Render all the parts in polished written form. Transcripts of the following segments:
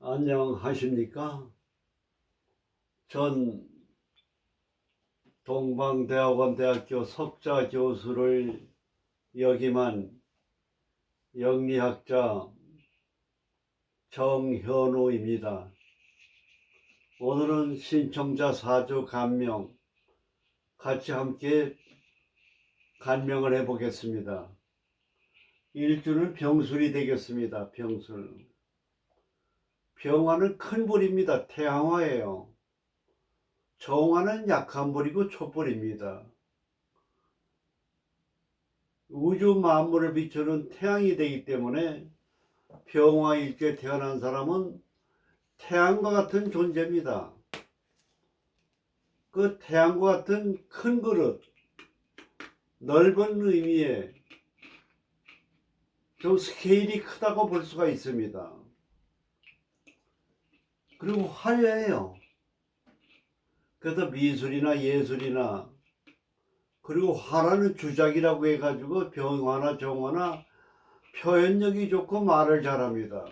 안녕하십니까? 전 동방대학원대학교 석좌 교수를 역임한 영리학자 정현우입니다. 오늘은 신청자 사주 간명 같이 함께 간명을 해보겠습니다. 일주는 병술이 되겠습니다. 병술. 병화는 큰 불입니다. 태양화예요. 정화는 약한 불이고 촛불입니다. 우주 만물을 비추는 태양이 되기 때문에 병화일주에 태어난 사람은 태양과 같은 존재입니다. 그 태양과 같은 큰 그릇, 넓은 의미에 좀 스케일이 크다고 볼 수가 있습니다. 그리고 화려해요. 그래서 미술이나 예술이나 그리고 화라는 주작이라고 해가지고 병화나 정화나 표현력이 좋고 말을 잘합니다.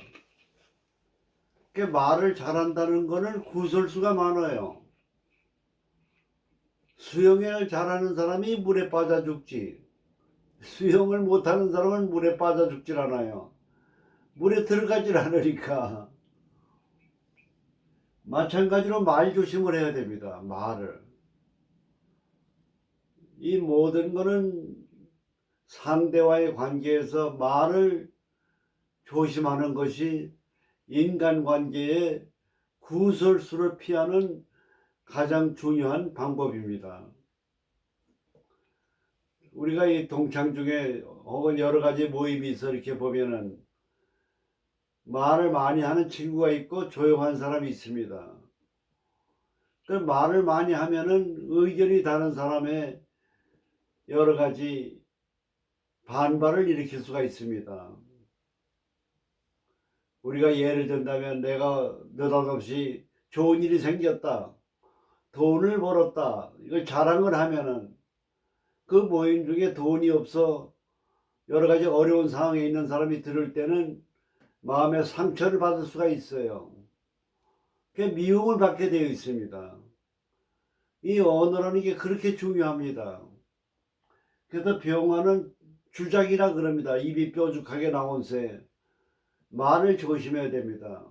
그 말을 잘한다는 거는 구설수가 많아요. 수영을 잘하는 사람이 물에 빠져 죽지, 수영을 못하는 사람은 물에 빠져 죽질 않아요. 물에 들어가질 않으니까. 마찬가지로 말 조심을 해야 됩니다. 말을. 이 모든 거는 상대와의 관계에서 말을 조심하는 것이 인간관계의 구설수를 피하는 가장 중요한 방법입니다. 우리가 이 동창 중에 혹은 여러 가지 모임이 있어 이렇게 보면은 말을 많이 하는 친구가 있고 조용한 사람이 있습니다. 그 말을 많이 하면은 의견이 다른 사람의 여러 가지 반발을 일으킬 수가 있습니다. 우리가 예를 든다면 내가 느닷없이 좋은 일이 생겼다, 돈을 벌었다, 이걸 자랑을 하면은 그 모임 중에 돈이 없어 여러 가지 어려운 상황에 있는 사람이 들을 때는 마음의 상처를 받을 수가 있어요. 그 미움을 받게 되어 있습니다. 이 언어라는 게 그렇게 중요합니다. 그래서 병화는 주작이라 그럽니다. 입이 뾰족하게 나온 새. 말을 조심해야 됩니다.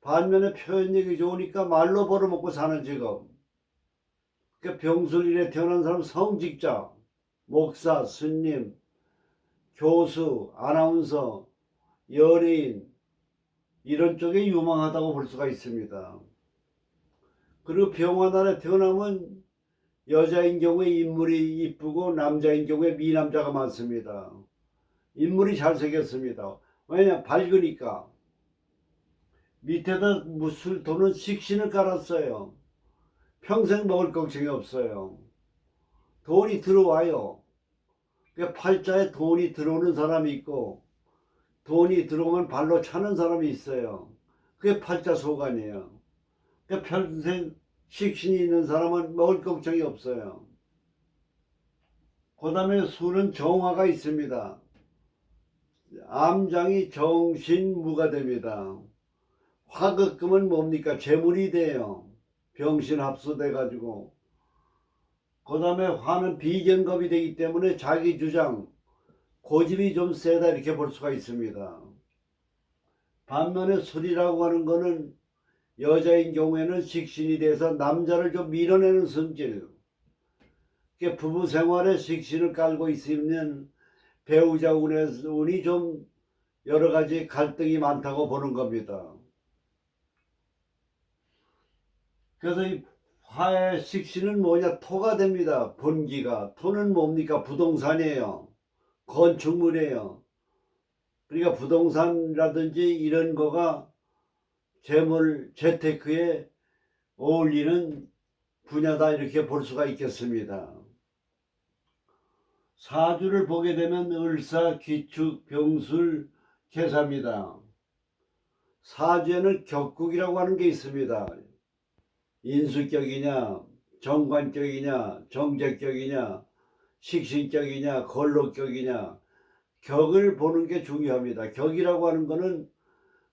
반면에 표현력이 좋으니까 말로 벌어먹고 사는 직업. 그러니까 병술일에 태어난 사람 성직자, 목사, 스님, 교수, 아나운서, 연예인 이런 쪽에 유망하다고 볼 수가 있습니다. 그리고 병화날에 태어나면 여자인 경우에 인물이 이쁘고 남자인 경우에 미남자가 많습니다. 인물이 잘생겼습니다. 왜냐? 밝으니까. 밑에다 무술 돈은 식신을 깔았어요. 평생 먹을 걱정이 없어요. 돈이 들어와요. 팔자에 돈이 들어오는 사람이 있고 돈이 들어오면 발로 차는 사람이 있어요. 그게 팔자 소관이에요. 평생 식신이 있는 사람은 먹을 걱정이 없어요. 그 다음에 수는 정화가 있습니다. 암장이 정신무가 됩니다. 화극금은 뭡니까? 재물이 돼요. 병신 합수돼 가지고. 그 다음에 화는 비견겁이 되기 때문에 자기 주장, 고집이 좀 세다 이렇게 볼 수가 있습니다. 반면에 술이라고 하는 거는 여자인 경우에는 식신이 돼서 남자를 좀 밀어내는 성질. 부부 생활에 식신을 깔고 있으면 배우자 운이 좀 여러 가지 갈등이 많다고 보는 겁니다. 그래서 이 화의 식신은 뭐냐? 토가 됩니다. 본기가. 토는 뭡니까? 부동산이에요. 건축물이에요. 그러니까 부동산이라든지 이런 거가 재물, 재테크에 어울리는 분야다 이렇게 볼 수가 있겠습니다. 사주를 보게 되면 을사, 기축, 병술, 계사입니다. 사주에는 격국이라고 하는 게 있습니다. 인수격이냐, 정관격이냐, 정제격이냐, 식신격이냐, 걸록격이냐, 격을 보는 게 중요합니다. 격이라고 하는 거는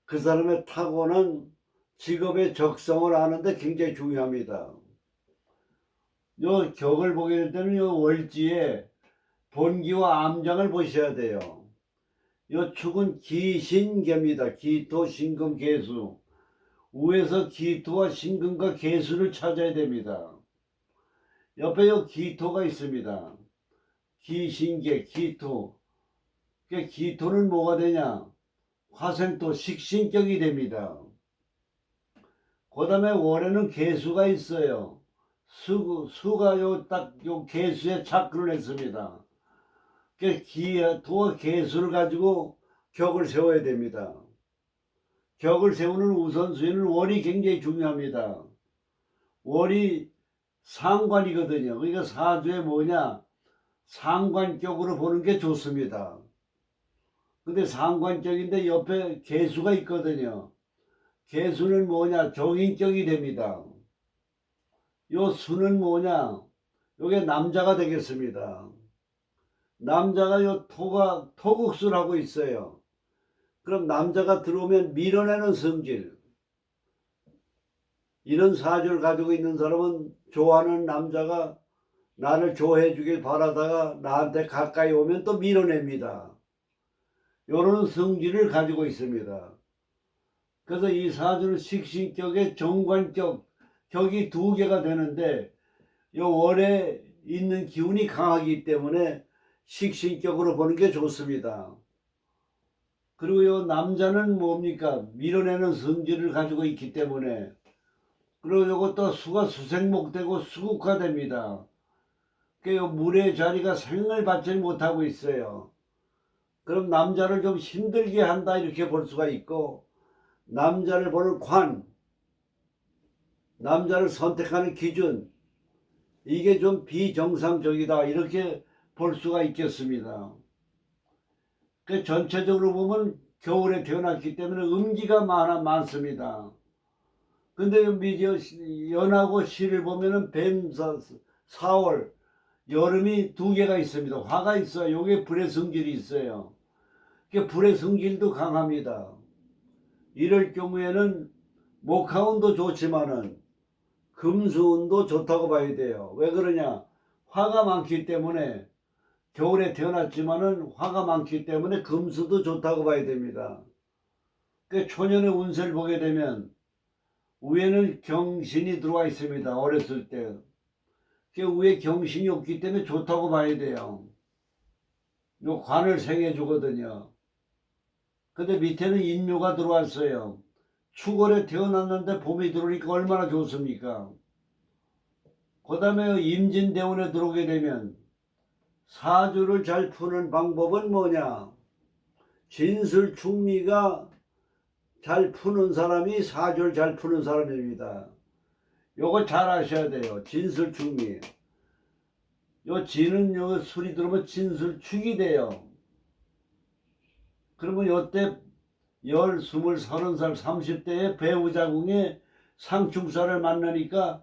그 사람의 타고난 직업의 적성을 아는데 굉장히 중요합니다. 요 격을 보게 될 때는 요 월지에 본기와 암장을 보셔야 돼요. 요 축은 기신계입니다. 기토, 신금, 계수. 위에서 기토와 신금과 계수를 찾아야 됩니다. 옆에 요 기토가 있습니다. 기신계, 기토. 기토는 뭐가 되냐? 화생토, 식신격이 됩니다. 그 다음에 월에는 계수가 있어요. 수가 요 계수에 착근을 했습니다. 기토와 계수를 가지고 격을 세워야 됩니다. 격을 세우는 우선순위는 월이 굉장히 중요합니다. 월이 상관이거든요. 그러니까 사주에 뭐냐? 상관격으로 보는 게 좋습니다. 근데 상관격인데 옆에 계수가 있거든요. 계수는 뭐냐? 종인격이 됩니다. 요 수는 뭐냐? 요게 남자가 되겠습니다. 남자가 요 토국수를 하고 있어요. 그럼 남자가 들어오면 밀어내는 성질. 이런 사주를 가지고 있는 사람은 좋아하는 남자가 나를 좋아해 주길 바라다가 나한테 가까이 오면 또 밀어냅니다. 요런 성질을 가지고 있습니다. 그래서 이 사주는 식신격에 정관격, 격이 두 개가 되는데 요 월에 있는 기운이 강하기 때문에 식신격으로 보는 게 좋습니다. 그리고 요 남자는 뭡니까? 밀어내는 성질을 가지고 있기 때문에, 그리고 요것도 수가 수생목되고 수국화됩니다. 그 물의 자리가 생을 받지 못하고 있어요. 그럼 남자를 좀 힘들게 한다 이렇게 볼 수가 있고, 남자를 보는 관, 남자를 선택하는 기준, 이게 좀 비정상적이다 이렇게 볼 수가 있겠습니다. 그 전체적으로 보면 겨울에 태어났기 때문에 음기가 많습니다. 근데 연하고 시를 보면은 뱀 4월 여름이 두 개가 있습니다. 화가 있어요. 요게 불의 성질이 있어요. 그 불의 성질도 강합니다. 이럴 경우에는 목화운도 좋지만은 금수운도 좋다고 봐야 돼요. 왜 그러냐? 화가 많기 때문에, 겨울에 태어났지만은 화가 많기 때문에 금수도 좋다고 봐야 됩니다. 그 초년의 운세를 보게 되면 위에는 경신이 들어와 있습니다. 어렸을 때. 그 위에 경신이 없기 때문에 좋다고 봐야 돼요. 요 관을 생해 주거든요. 근데 밑에는 인묘가 들어왔어요. 축월에 태어났는데 봄이 들어오니까 얼마나 좋습니까? 그 다음에 임진대운에 들어오게 되면 사주를 잘 푸는 방법은 뭐냐? 진술충리가 잘 푸는 사람이 사주를 잘 푸는 사람입니다. 요거 잘 아셔야 돼요. 진술충리. 요 진은 요 술이 들어오면 진술축이 돼요. 그러면 요때 10, 20, 30살, 30대에 배우자궁에 상충사를 만나니까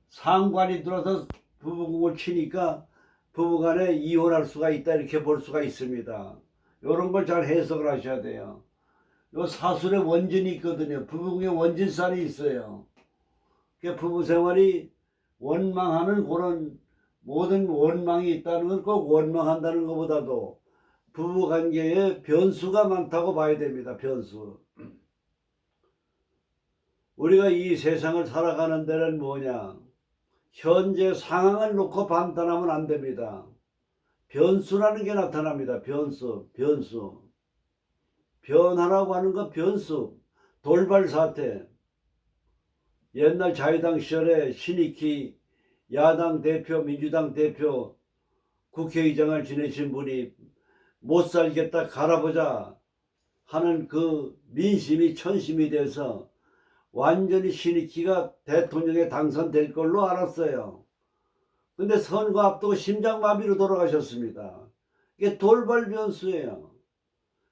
상관이 들어서 부부궁을 치니까 부부간에 이혼할 수가 있다 이렇게 볼 수가 있습니다. 이런 걸 잘 해석을 하셔야 돼요. 요 사술에 원진이 있거든요. 부부궁에 원진산이 있어요. 그 부부 생활이 원망하는 그런 모든 원망이 있다는 건 꼭 원망한다는 것보다도 부부관계에 변수가 많다고 봐야 됩니다. 변수. 우리가 이 세상을 살아가는 데는 뭐냐? 현재 상황을 놓고 판단하면 안 됩니다. 변수라는 게 나타납니다. 변수. 변화라고 하는 건 변수. 돌발 사태. 옛날 자유당 시절에 신익희 야당 대표, 민주당 대표, 국회의장을 지내신 분이 못 살겠다 갈아보자 하는 그 민심이 천심이 돼서 완전히 신익희가 대통령에 당선될 걸로 알았어요. 근데 선거 앞두고 심장마비로 돌아가셨습니다. 이게 돌발 변수예요.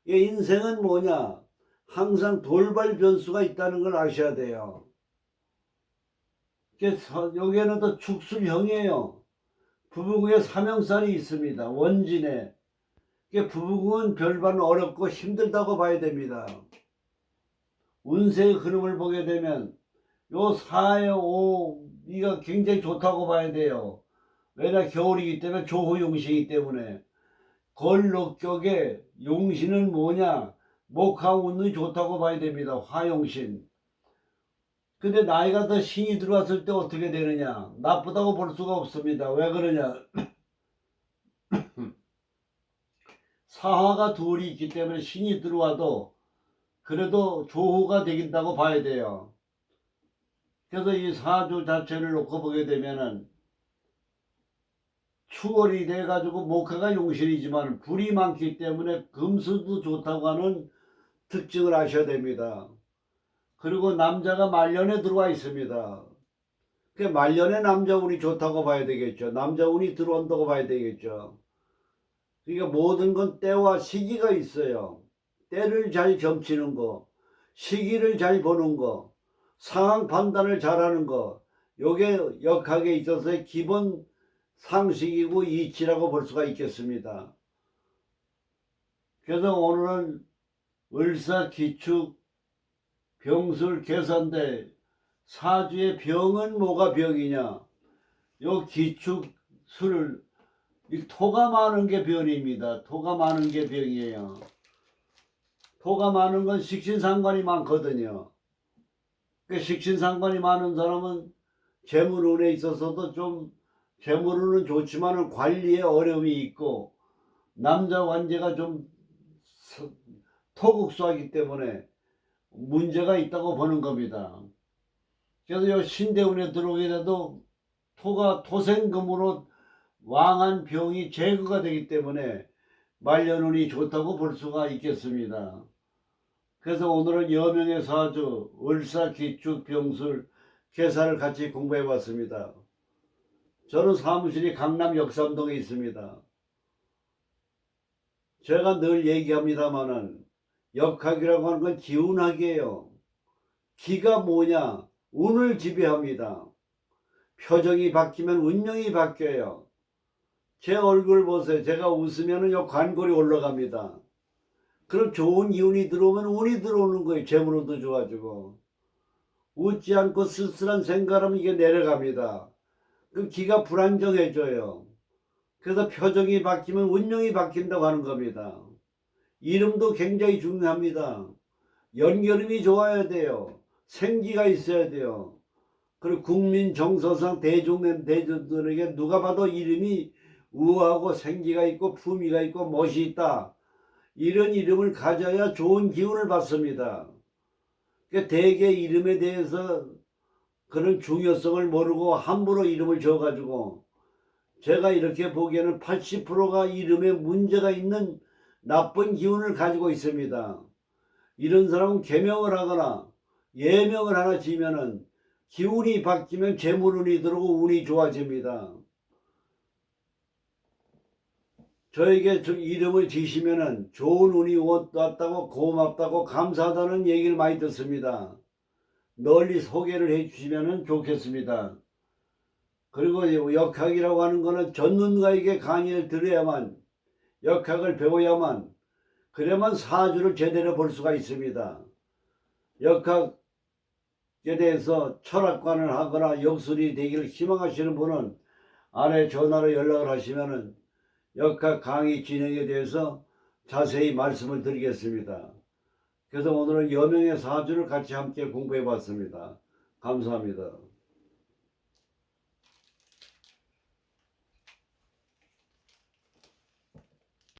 이게 인생은 뭐냐? 항상 돌발 변수가 있다는 걸 아셔야 돼요. 여기에는 또 축술형이에요. 부부궁에 사명살이 있습니다. 원진에. 부부궁은 별반 어렵고 힘들다고 봐야 됩니다. 운세의 흐름을 보게 되면 요 4의 5 이가 굉장히 좋다고 봐야 돼요. 왜냐 겨울이기 때문에 조호용신이기 때문에. 걸록격의 용신은 뭐냐? 목화운이 좋다고 봐야 됩니다. 화용신. 근데 나이가 더 신이 들어왔을 때 어떻게 되느냐? 나쁘다고 볼 수가 없습니다. 왜 그러냐? 사화가 둘이 있기 때문에 신이 들어와도 그래도 조호가 되긴다고 봐야 돼요. 그래서 이 사주 자체를 놓고 보게 되면은 추월이 돼가지고 목화가 용신이지만 불이 많기 때문에 금수도 좋다고 하는 특징을 아셔야 됩니다. 그리고 남자가 말년에 들어와 있습니다. 그 말년에 남자 운이 좋다고 봐야 되겠죠. 남자 운이 들어온다고 봐야 되겠죠. 그러니까 모든 건 때와 시기가 있어요. 때를 잘 점치는 거, 시기를 잘 보는 거, 상황 판단을 잘하는 거, 요게 역학에 있어서의 기본 상식이고 이치라고 볼 수가 있겠습니다. 그래서 오늘은 을사, 기축, 병술, 계산대 사주의 병은 뭐가 병이냐? 요 기축술 이 토가 많은 게 병입니다. 토가 많은 게 병이에요. 토가 많은 건 식신상관이 많거든요. 그 식신상관이 많은 사람은 재물운에 있어서도 좀 재물운은 좋지만 관리에 어려움이 있고 남자 관계가 좀 토국수하기 때문에 문제가 있다고 보는 겁니다. 그래서 요 신대운에 들어오게 돼도 토가 토생금으로 왕한 병이 제거가 되기 때문에 말년운이 좋다고 볼 수가 있겠습니다. 그래서 오늘은 여명의 사주, 을사, 기축, 병술, 계산을 같이 공부해 봤습니다. 저는 사무실이 강남 역삼동에 있습니다. 제가 늘 얘기합니다마는 역학이라고 하는 건 기운학이에요. 기가 뭐냐? 운을 지배합니다. 표정이 바뀌면 운명이 바뀌어요. 제 얼굴 보세요. 제가 웃으면 요 관골이 올라갑니다. 그럼 좋은 기운이 들어오면 운이 들어오는 거예요. 재물운도 좋아지고. 웃지 않고 쓸쓸한 생각하면 이게 내려갑니다. 그럼 기가 불안정해져요. 그래서 표정이 바뀌면 운명이 바뀐다고 하는 겁니다. 이름도 굉장히 중요합니다. 연결음이 좋아야 돼요. 생기가 있어야 돼요. 그리고 국민 정서상 대중들에게 누가 봐도 이름이 우아하고 생기가 있고 품위가 있고 멋이 있다. 이런 이름을 가져야 좋은 기운을 받습니다. 그러니까 대개 이름에 대해서 그런 중요성을 모르고 함부로 이름을 지어가지고 제가 이렇게 보기에는 80%가 이름에 문제가 있는 나쁜 기운을 가지고 있습니다. 이런 사람은 계명을 하거나 예명을 하나 지면은 기운이 바뀌면 재물운이 들어오고 운이 좋아집니다. 저에게 이름을 지시면은 좋은 운이 왔다고 고맙다고 감사하다는 얘기를 많이 듣습니다. 널리 소개를 해 주시면 좋겠습니다. 그리고 역학이라고 하는 것은 전문가에게 강의를 들어야만 역학을 배워야만 그래야만 사주를 제대로 볼 수가 있습니다. 역학에 대해서 철학관을 하거나 역술이 되기를 희망하시는 분은 아래 전화로 연락을 하시면은 역학 강의 진행에 대해서 자세히 말씀을 드리겠습니다. 그래서 오늘은 여명의 사주를 같이 함께 공부해 봤습니다. 감사합니다.